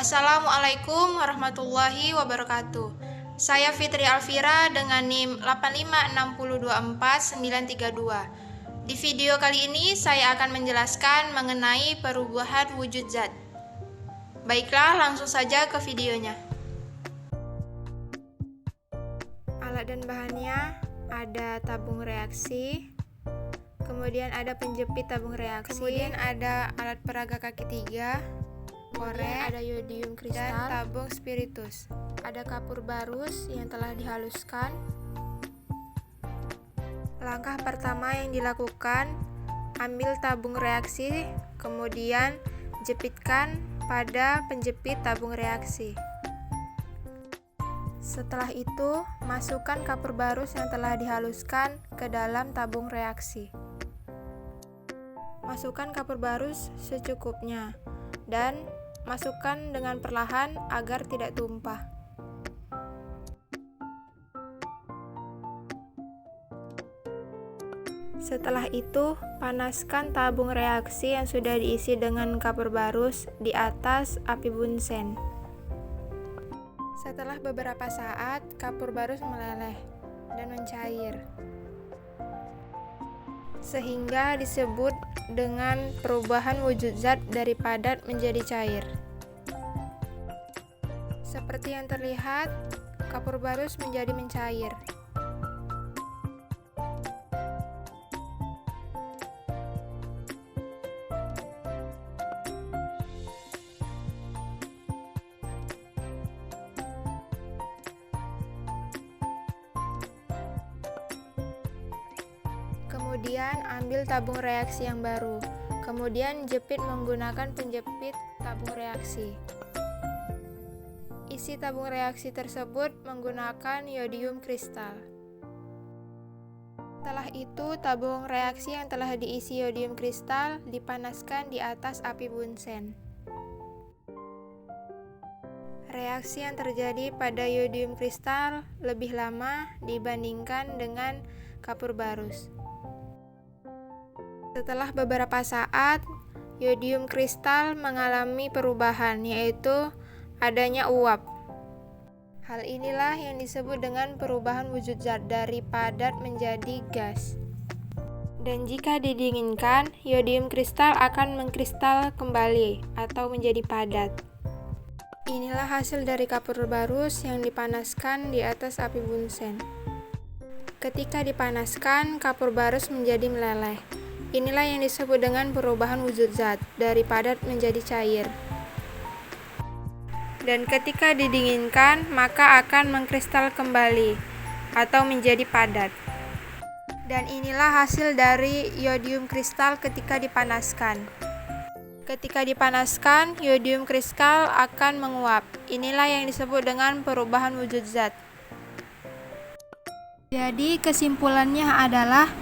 Assalamualaikum warahmatullahi wabarakatuh. Saya Fitri Alfira dengan NIM 856249932. Di video kali ini saya akan menjelaskan mengenai perubahan wujud zat. Baiklah, langsung saja ke videonya. Alat dan bahannya ada tabung reaksi, kemudian ada penjepit tabung reaksi, kemudian ada alat peraga kaki 3, korek, ada yodium kristal, dan tabung spiritus. Ada kapur barus yang telah dihaluskan. Langkah pertama yang dilakukan, ambil tabung reaksi, kemudian jepitkan pada penjepit tabung reaksi. Setelah itu, masukkan kapur barus yang telah dihaluskan ke dalam tabung reaksi. Masukkan kapur barus secukupnya dan masukkan dengan perlahan agar tidak tumpah. Setelah itu, panaskan tabung reaksi yang sudah diisi dengan kapur barus di atas api bunsen. Setelah beberapa saat, kapur barus meleleh dan mencair, sehingga disebut dengan perubahan wujud zat dari padat menjadi cair. Seperti yang terlihat, kapur barus menjadi mencair. Kemudian ambil tabung reaksi yang baru. Kemudian jepit menggunakan penjepit tabung reaksi. Isi tabung reaksi tersebut menggunakan yodium kristal. Setelah itu, tabung reaksi yang telah diisi yodium kristal dipanaskan di atas api bunsen. Reaksi yang terjadi pada yodium kristal lebih lama dibandingkan dengan kapur barus. Setelah beberapa saat, yodium kristal mengalami perubahan, yaitu adanya uap. Hal inilah yang disebut dengan perubahan wujud zat dari padat menjadi gas. Dan jika didinginkan, yodium kristal akan mengkristal kembali atau menjadi padat. Inilah hasil dari kapur barus yang dipanaskan di atas api bunsen. Ketika dipanaskan, kapur barus menjadi meleleh. Inilah yang disebut dengan perubahan wujud zat dari padat menjadi cair. Dan ketika didinginkan, maka akan mengkristal kembali atau menjadi padat. Dan inilah hasil dari yodium kristal ketika dipanaskan. Ketika dipanaskan, yodium kristal akan menguap. Inilah yang disebut dengan perubahan wujud zat. Jadi kesimpulannya adalah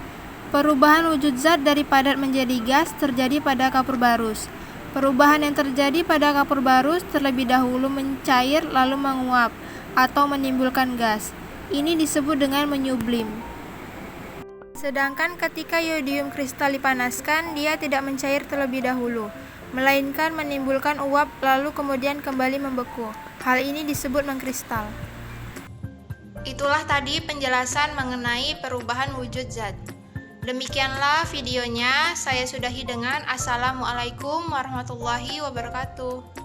perubahan wujud zat dari padat menjadi gas terjadi pada kapur barus. Perubahan yang terjadi pada kapur barus terlebih dahulu mencair lalu menguap atau menimbulkan gas. Ini disebut dengan menyublim. Sedangkan ketika yodium kristal dipanaskan, dia tidak mencair terlebih dahulu, melainkan menimbulkan uap lalu kemudian kembali membeku. Hal ini disebut mengkristal. Itulah tadi penjelasan mengenai perubahan wujud zat. Demikianlah videonya, saya sudahi dengan Assalamualaikum warahmatullahi wabarakatuh.